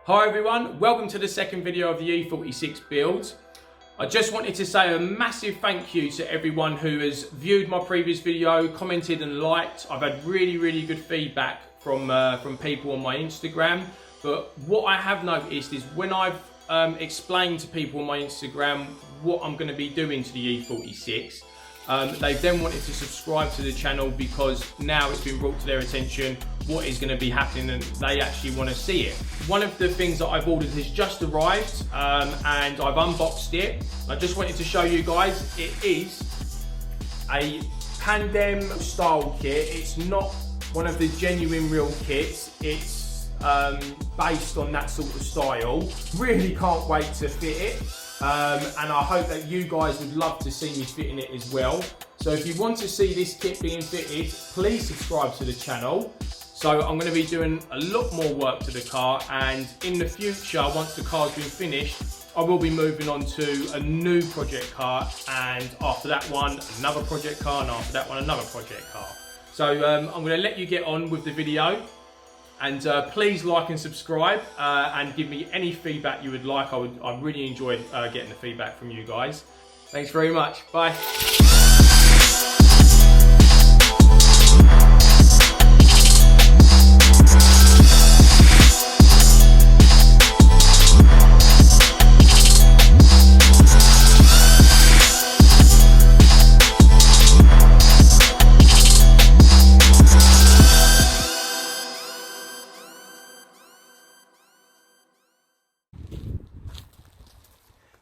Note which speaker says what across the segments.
Speaker 1: Hi everyone, welcome to the second video of the E46 build. I just wanted to say a massive thank you to everyone who has viewed my previous video, commented and liked. I've had really good feedback from people on my Instagram. But what I have noticed is when I've explained to people on my Instagram what I'm going to be doing to the E46, they've then wanted to subscribe to the channel because now it's been brought to their attention what is going to be happening and they actually want to see it. One of the things that I've ordered has just arrived and I've unboxed it. I just wanted to show you guys, it is a Pandem style kit. It's not one of the genuine real kits. It's based on that sort of style. Really can't wait to fit it. And I hope that you guys would love to see me fitting it as well. So if you want to see this kit being fitted, please subscribe to the channel. So I'm going to be doing a lot more work to the car, and in the future, once the car's been finished, I will be moving on to a new project car, and after that one, another project car, and after that one, another project car. So I'm going to let you get on with the video. And please like and subscribe and give me any feedback you would like. I really enjoy getting the feedback from you guys. Thanks very much. Bye.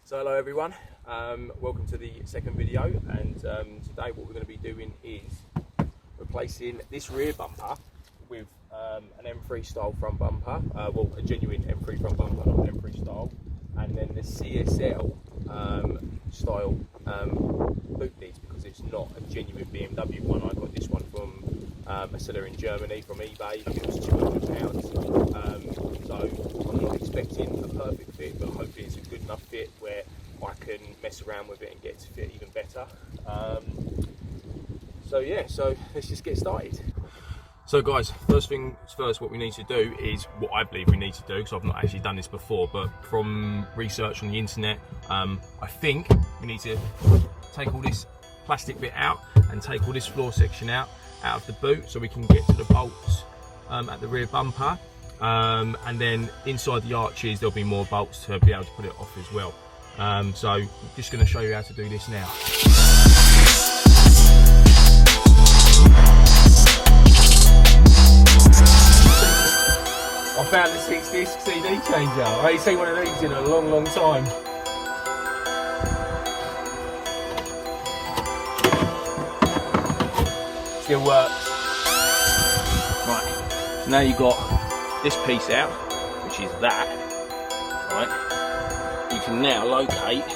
Speaker 1: So hello everyone, welcome to the second video, and today what we're going to be doing is replacing this rear bumper with an M3 style front bumper, well a genuine M3 front bumper, not an M3 style, and then the CSL style boot lid, because it's not a genuine BMW one. I got this one from a seller in Germany from eBay. It was £200. So I'm not expecting a perfect fit, but hopefully it's a good enough fit where I can mess around with it and get it to fit even better. So yeah, so let's just get started. So guys, first things first, what we need to do is what I believe we need to do, because I've not actually done this before, but from research on the internet, I think we need to take all this plastic bit out and take all this floor section out of the boot so we can get to the bolts at the rear bumper. And then inside the arches there'll be more bolts to be able to put it off as well. So I'm just going to show you how to do this now. I found the 6-disc CD changer. I ain't seen one of these in a long time. Still works. Right, so now you've got this piece out, which is that, right? You can now locate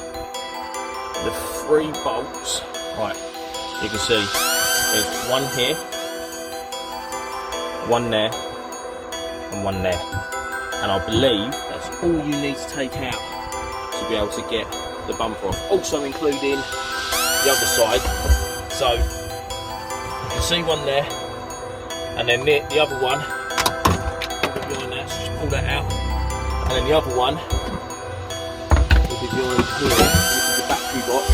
Speaker 1: the 3 bolts. Right, you can see there's one here, one there, and one there. And I believe that's all you need to take out to be able to get the bumper off. Also including the other side. So you can see one there, and then the other one. Just pull that out, and then the other one will be behind here. This is the battery box.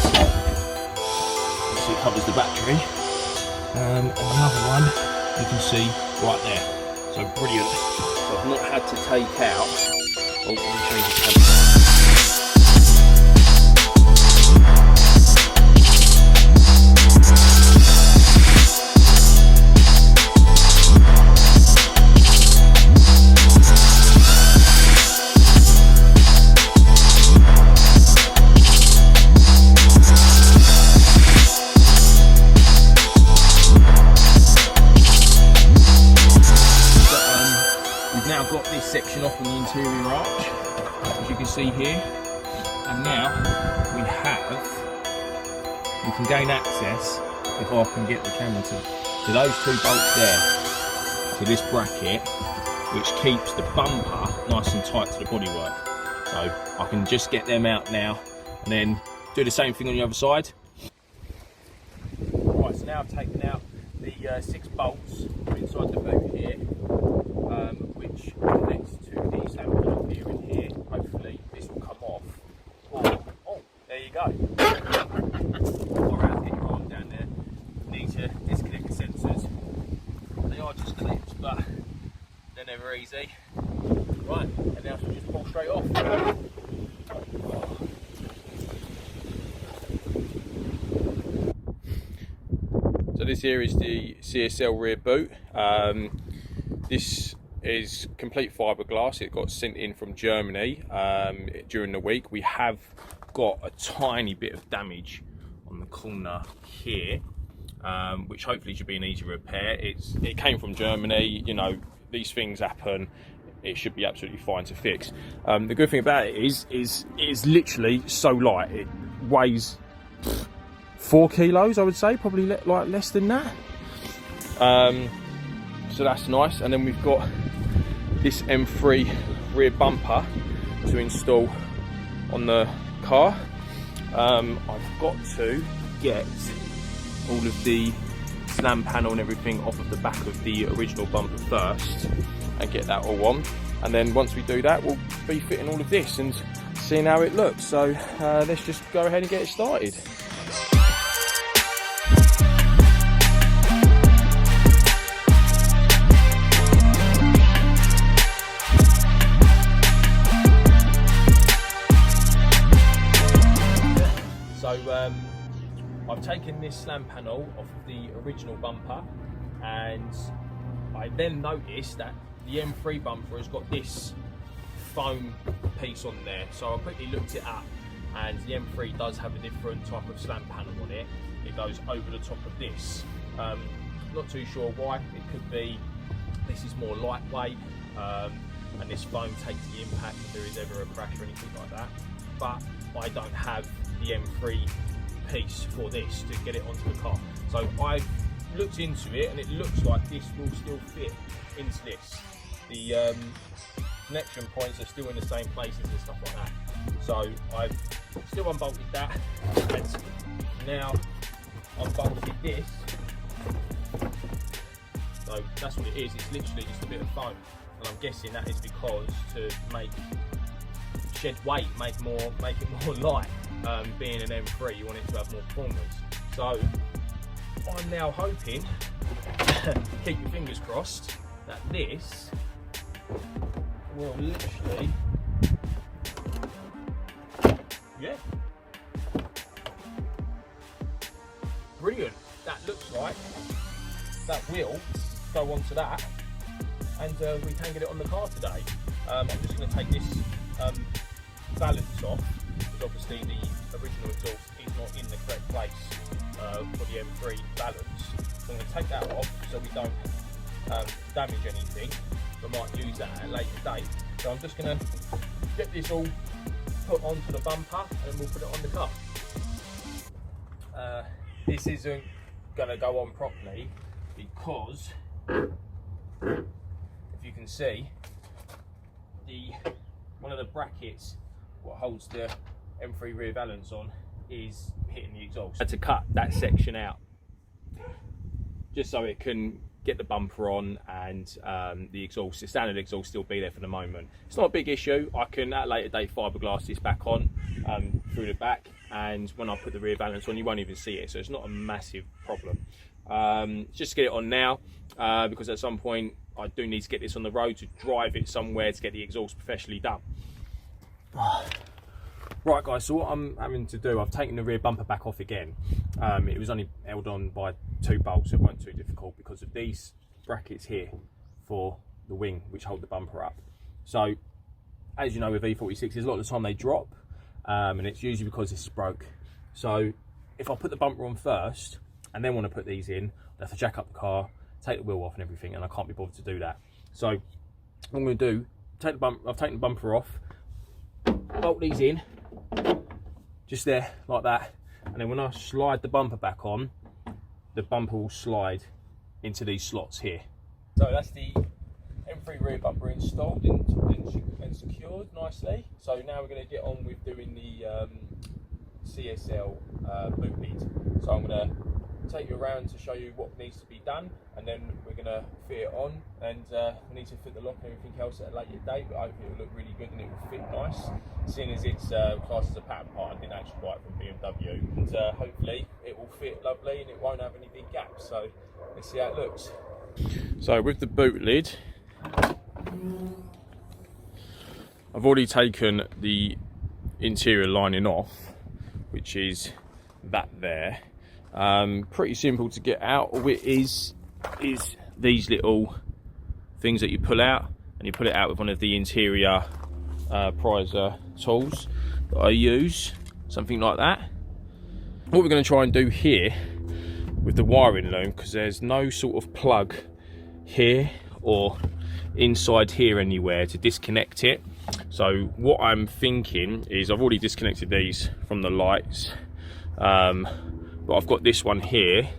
Speaker 1: You see it covers the battery, and the other one you can see right there. So brilliant. So I've not had to take out. Oh, let me change the camera. Got this section off on the interior arch, as you can see here, and now we can gain access, if I can get the camera to those 2 bolts there, to this bracket, which keeps the bumper nice and tight to the bodywork. So I can just get them out now, and then do the same thing on the other side. Right, so now I've taken out the 6 bolts inside the boot here, which connects to the sample up here adjust the lips, but they're never easy. Right, and now we'll just pull straight off. So this here is the CSL rear boot. This is complete fiberglass. It got sent in from Germany during the week. We have got a tiny bit of damage on the corner here, which hopefully should be an easy repair. It came from Germany, you know, these things happen. It should be absolutely fine to fix. The good thing about it is it's literally so light. It weighs 4 kilos, I would say, probably like less than that. So that's nice. And then we've got this M3 rear bumper to install on the car. I've got to get all of the slam panel and everything off of the back of the original bumper first and get that all on, and then once we do that we'll be fitting all of this and seeing how it looks. So let's just go ahead and get it started. So I've taken this slam panel off of the original bumper, and I then noticed that the M3 bumper has got this foam piece on there. So I quickly looked it up, and the M3 does have a different type of slam panel on it. It goes over the top of this. Not too sure why. It could be this is more lightweight, and this foam takes the impact if there is ever a crash or anything like that. But I don't have the M3 piece for this to get it onto the car. So I've looked into it, and it looks like this will still fit into this. The connection points are still in the same places and stuff like that. So I've still unbolted that, and now unbolted this. So that's what it is. It's literally just a bit of foam, and I'm guessing that is because to shed weight, make it more light. Being an M3, you want it to have more performance. So I'm now hoping, keep your fingers crossed, that this will literally, yeah, brilliant. That looks like that will go onto that, and we can get it on the car today. I'm just going to take this balance off, because obviously the original exhaust is not in the correct place for the M3 balance. So I'm going to take that off so we don't damage anything. We might use that at a later date. So I'm just going to get this all put onto the bumper, and then we'll put it on the car. This isn't going to go on properly because, if you can see, one of the brackets what holds the M3 rear valance on is hitting the exhaust. I had to cut that section out just so it can get the bumper on, and the exhaust, the standard exhaust, still be there for the moment. It's not a big issue. I can at a later date fiberglass this back on through the back, and when I put the rear valance on you won't even see it, so it's not a massive problem. Just get it on now, because at some point I do need to get this on the road to drive it somewhere to get the exhaust professionally done. Right guys, so what I'm having to do, I've taken the rear bumper back off again. It was only held on by 2 bolts, so it wasn't too difficult because of these brackets here for the wing which hold the bumper up. So as you know with E46s, a lot of the time they drop, and it's usually because this is broke. So if I put the bumper on first and then want to put these in, I have to jack up the car, take the wheel off and everything, and I can't be bothered to do that. So what I'm going to do, I've taken the bumper off, bolt these in just there like that, and then when I slide the bumper back on, the bumper will slide into these slots here. So that's the M3 rear bumper installed and secured nicely. So now we're going to get on with doing the CSL boot lid. So I'm going to take you around to show you what needs to be done, and then we're going to fit it on, and we need to fit the lock and everything else at a later date, but hopefully it will look really good and it will fit nice, seeing as it's classed as a pattern part. I didn't actually buy it from BMW, and hopefully it will fit lovely and it won't have any big gaps. So let's see how it looks. So with the boot lid, I've already taken the interior lining off, which is that there. Pretty simple to get out. All it is these little things that you pull out, and you pull it out with one of the interior prizer tools that I use, something like that. What we're going to try and do here with the wiring loom, because there's no sort of plug here or inside here anywhere to disconnect it. So what I'm thinking is, I've already disconnected these from the lights, but I've got this one here,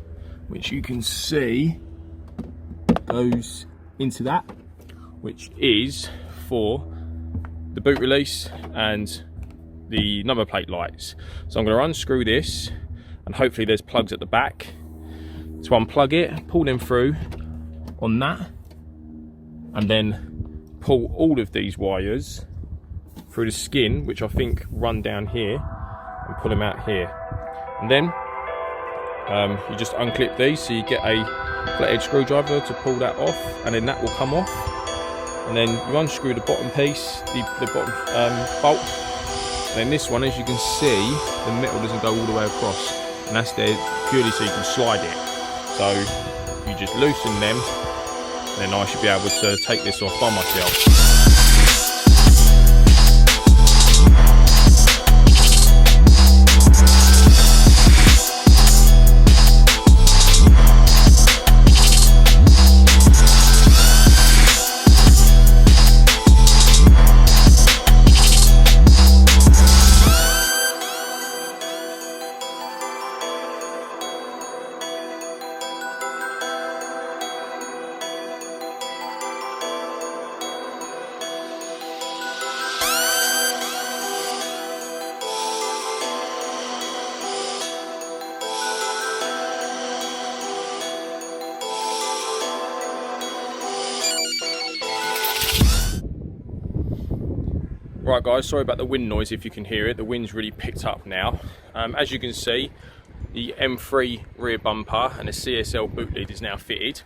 Speaker 1: which you can see goes into that, which is for the boot release and the number plate lights. So I'm going to unscrew this, and hopefully there's plugs at the back to unplug it, pull them through on that, and then pull all of these wires through the skin, which I think run down here, and pull them out here. And then you just unclip these, so you get a flathead screwdriver to pull that off, and then that will come off. And then you unscrew the bottom piece, the bottom bolt. And then this one, as you can see, the metal doesn't go all the way across, and that's there purely so you can slide it. So you just loosen them, and then I should be able to take this off by myself. Right guys, sorry about the wind noise if you can hear it. The wind's really picked up now. As you can see, the M3 rear bumper and the CSL boot lid is now fitted.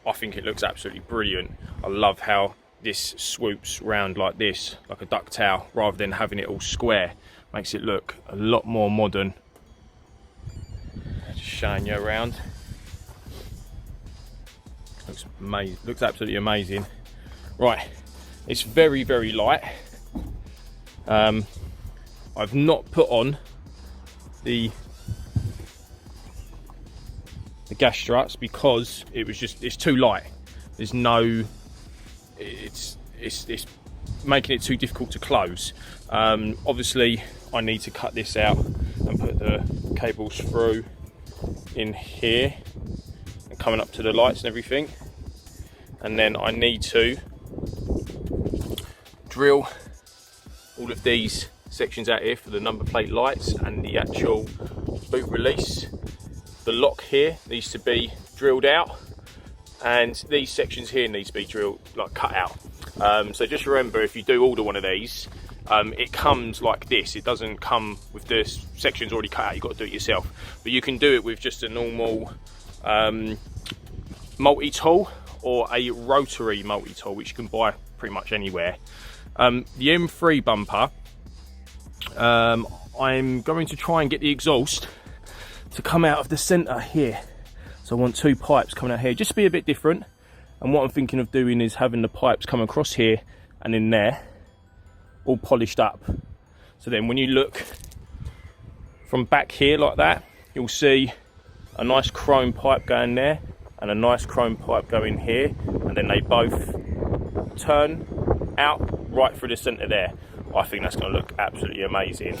Speaker 1: I think it looks absolutely brilliant. I love how this swoops round like this, like a duck tail, rather than having it all square. Makes it look a lot more modern. Just showing you around. Looks amazing, looks absolutely amazing. Right, it's very, very light. I've not put on the gas struts because it's too light. There's no, it's making it too difficult to close. Obviously I need to cut this out and put the cables through in here and coming up to the lights and everything, and then I need to drill all of these sections out here for the number plate lights and the actual boot release. The lock here needs to be drilled out, and these sections here need to be drilled, like cut out. So just remember, if you do order one of these, it comes like this. It doesn't come with the sections already cut out. You've got to do it yourself. But you can do it with just a normal multi-tool or a rotary multi-tool, which you can buy pretty much anywhere. The M3 bumper, I'm going to try and get the exhaust to come out of the centre here. So I want two pipes coming out here, just to be a bit different. And what I'm thinking of doing is having the pipes come across here and in there, all polished up. So then when you look from back here like that, you'll see a nice chrome pipe going there and a nice chrome pipe going here, and then they both turn out right through the centre there. I think that's going to look absolutely amazing.